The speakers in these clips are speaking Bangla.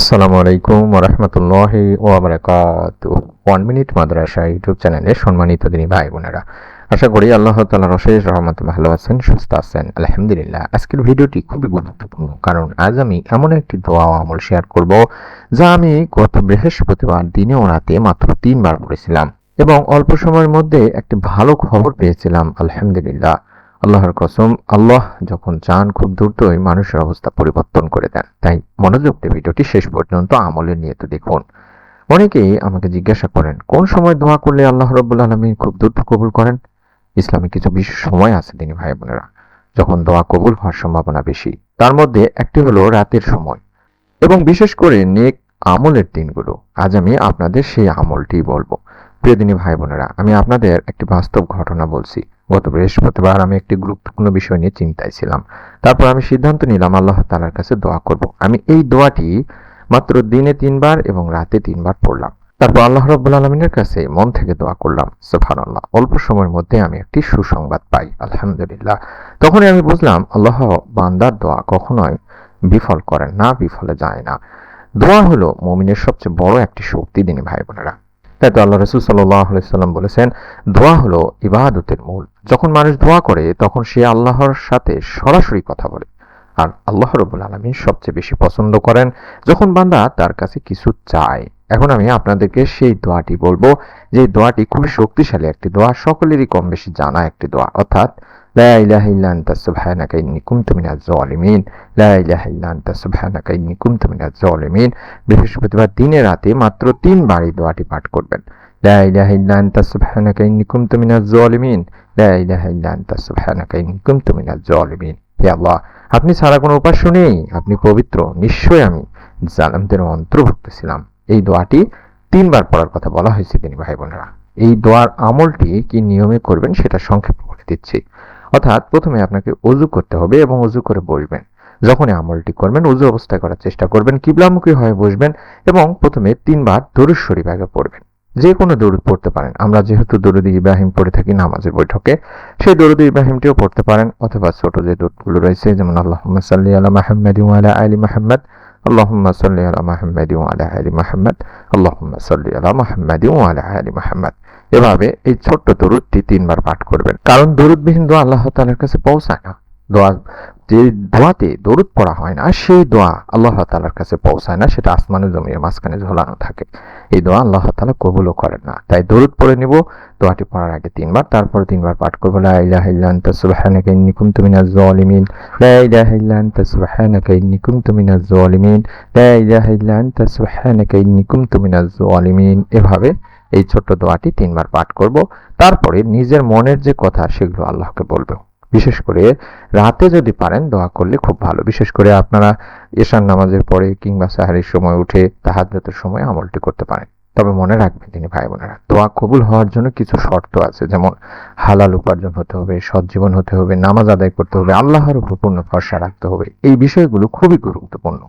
আসসালামু আলাইকুম ওয়া রাহমাতুল্লাহি ওয়া বারাকাতুহু। 1 মিনিট মাদ্রাসা ইউটিউব চ্যানেলে সম্মানিত দিনী ভাই বোনেরা, আশা করি আল্লাহ তাআলার অশেষ রহমতে ভালো আছেন, সুস্থ আছেন। আলহামদুলিল্লাহ। আজকের ভিডিওটি খুবই গুরুত্বপূর্ণ, কারণ আজ আমি এমন একটি দোয়া ও আমল শেয়ার করব যা আমি গত বৃহস্পতিবার দিনে ও রাতে মাত্র 3 বার পড়েছিলাম এবং অল্প সময়ের মধ্যে একটি ভালো খবর পেয়েছিলাম। আলহামদুলিল্লাহ। আল্লাহর কসম, আল্লাহ যখন চান খুব দ্রুতই মানুষের অবস্থা পরিবর্তন করে দেন। তাই মনোযোগ দিয়ে ভিডিওটি শেষ পর্যন্ত আমলের নিয়ত দেখুন। অনেকেই আমাকে জিজ্ঞাসা করেন, কোন সময় দোয়া করলে আল্লাহ রাব্বুল আলামিন খুব দ্রুত কবুল করেন? ইসলামে কিছু বিশেষ সময় আছে দিনী ভাই বোনেরা, যখন দোয়া কবুল হওয়ার সম্ভাবনা বেশি। তার মধ্যে একটি হলো রাতের সময় এবং বিশেষ করে নেক আমলের দিনগুলো। আজ আমি আপনাদের সেই আমলটি বলবো। প্রিয় দিনী ভাই বোনেরা, আমি আপনাদের একটি বাস্তব ঘটনা বলছি। গত বৃহস্পতিবার আমি একটি গুরুত্বপূর্ণ বিষয় নিয়ে চিন্তায় ছিলাম। তারপর আমি সিদ্ধান্ত নিলাম আল্লাহ তাআলার কাছে দোয়া করব। আমি এই দোয়াটি মাত্র দিনে 3 বার এবং রাতে 3 বার পড়লাম। তারপর আল্লাহ রাব্বুল আলামিনের কাছে মন থেকে দোয়া করলাম। সুবহানাল্লাহ। অল্প সময়ের মধ্যে আমি একটি সুসংবাদ পাই। আলহামদুলিল্লাহ। তখনই আমি বুঝলাম আল্লাহ বান্দার দোয়া কখনোই বিফল করেন না, বিফলে যায় না। দোয়া হলো মুমিনের সবচেয়ে বড় একটি শক্তি দিনী ভাই বোনেরা। তাই তো আল্লাহ রাসূল সাল্লাল্লাহু আলাইহি সাল্লাম বলেছেন, দোয়া হলো ইবাদতের মূল। যখন মানুষ দোয়া করে তখন সে আল্লাহর সাথে সরাসরি কথা বলে। আর আল্লাহ রাব্বুল আলামিন সবচেয়ে বেশি পছন্দ করেন যখন বান্দা তার কাছে কিছু চায়। এখন আমি আপনাদেরকে সেই দোয়াটি বলবো, যে দোয়াটি খুবই শক্তিশালী একটি দোয়া, সকলেরই কম বেশি জানা একটি দোয়া, অর্থাৎ লা ইলাহা ইল্লা আনতা সুবহানাকা ইন্নী কুনতু মিনাজ জালিমিন। লা ইলাহা ইল্লা আনতা সুবহানাকা ইন্নী কুনতু মিনাজ জালিমিন। বৃহস্পতিবার দিনে রাতে মাত্র 3 বার এই দোয়াটি পাঠ করবেন। লা ইলাহা ইল্লা আনতা সুবহানাকা ইন্নী কুনতু মিনাজ জালিমিন। লা ইলাহা ইল্লা আনতা সুবহানাকা ইন্নী কুনতু মিনাজ জালিমিন। হে আল্লাহ, আপনি ছাড়া কোনো উপাস্য নেই, আপনি পবিত্র, নিশ্চয়ই আমি জালিমদের অন্তর্ভুক্ত ছিলাম। এই দোয়াটি 3 বার পড়ার কথা বলা হয়েছে দিনী ভাই বোনেরা। এই দোয়ার আমলটি কি নিয়মে করবেন সেটা সংক্ষেপে বলে দিচ্ছি। অর্থাৎ প্রথমে আপনাকে ওযু করতে হবে এবং ওযু করে বসবেন। যখনই আমলটি করবেন ওযু অবস্থায় করার চেষ্টা করবেন, কিবলামুখী হয়ে বসবেন এবং প্রথমে 3 বার দরুদ শরীফ আগে পড়বেন। যে কোনো দরুদ পড়তে পারেন। আমরা যেহেতু দরুদ ইব্রাহিম পড়ে থাকি নামাজের বৈঠকে, সেই দরুদ ইব্রাহিমটিও পড়তে পারেন, অথবা ছোট যে দরুদগুলো রয়েছে, যেমন আল্লাহুম্মা সাল্লি আলা মুহাম্মাদি ওয়া আলা আলি মুহাম্মাদ, আল্লাহুম্মা সাল্লি আলা মুহাম্মাদি ওয়া আলা আলি মুহাম্মাদ, আল্লাহুম্মা সাল্লি আলা মুহাম্মাদি ওয়া আলা আলি মুহাম্মাদ। এভাবে এই ছোট্ট দরুদটি 3 বার পাঠ করবেন, কারণ দরুদবিহীন দোয়া আল্লাহ তাআলার কাছে পৌঁছায় না। দোয়া যে দোয়াতে দরুদ পড়া হয় না, সেই দোয়া আল্লাহ তাআলার কাছে পৌঁছায় না, সেটা আসমানে জমিনের মাঝখানে ঝোলানো থাকে। এই দোয়া আল্লাহ তাআলা কবুলও করেন না। তাই দরুদ পড়ে নিব দোয়াটি পড়ার আগে 3 বার, তারপর 3 বার পাঠ করব লা ইলাহা ইল্লা আনতা সুবহানাকা ইন্নী কুনতু মিনাজ জালিমিন। লা ইলাহা ইল্লা আনতা সুবহানাকা ইন্নী কুনতু মিনাজ জালিমিন। লা ইলাহা ইল্লা আনতা সুবহানাকা ইন্নী কুনতু মিনাজ জালিমিন। এভাবে এই ছোট্ট দোয়াটি 3 বার পাঠ করব। তারপরে নিজের মনের যে কথা সেগুলো আল্লাহকে বলবো। বিশেষ করে রাতে যদি পারেন দোয়া করলে খুব ভালো। বিশেষ করে আপনারা এশার নামাজের পরে কিংবা সাহারির সময় উঠে তাহাজ্জুদের সময় আমলটি করতে পারেন। তবে মনে রাখবেন তিনি ভাই বোনেরা, দোয়া কবুল হওয়ার জন্য কিছু শর্ত আছে, যেমন হালাল উপার্জন হতে হবে, সৎ জীবন হতে হবে, নামাজ আদায় করতে হবে, আল্লাহর উপর পূর্ণ ভরসা রাখতে হবে। এই বিষয়গুলো খুবই গুরুত্বপূর্ণ।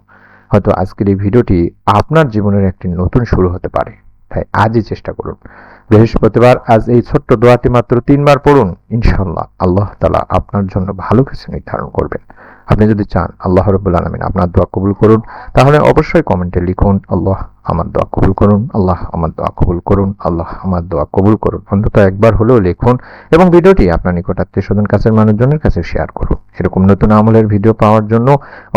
হয়তো আজকের এই ভিডিওটি আপনার জীবনের একটি নতুন শুরু হতে পারে। তাই আজই চেষ্টা করুন। বৃহস্পতিবার আজ এই ছোট্ট দোয়াটি মাত্র 3 বার পড়ুন। ইনশাআল্লাহ আল্লাহ তাআলা আপনার জন্য ভালো কিছু নির্ধারণ করবেন। আপনি যদি চান আল্লাহ রাব্বুল আলামিন আপনার দোয়া কবুল করুন, তাহলে অবশ্যই কমেন্টে লিখুন, আল্লাহ আমার দোয়া কবুল করুন, আল্লাহ আমার দোয়া কবুল করুন, আল্লাহ আমার দোয়া কবুল করুন। অন্তত একবার হলেও লিখুন এবং ভিডিওটি আপনার নিকট আত্মীয়স্বজন কাছের মানুষজনের কাছে শেয়ার করুন। এরকম নতুন আমলের ভিডিও পাওয়ার জন্য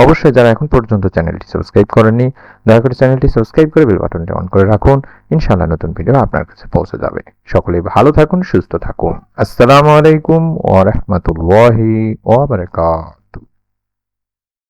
অবশ্যই যারা এখন পর্যন্ত চ্যানেলটি সাবস্ক্রাইব করেননি, দয়া করে চ্যানেলটি সাবস্ক্রাইব করে বেল বাটনটি অন করে রাখুন। ইনশাআল্লাহ নতুন ভিডিও আপনার কাছে পৌঁছে যাবে। সকলেই ভালো থাকুন, সুস্থ থাকুন। আসসালামু আলাইকুম ওয়া রাহমাতুল্লাহি ওয়া বারাকাতুহু।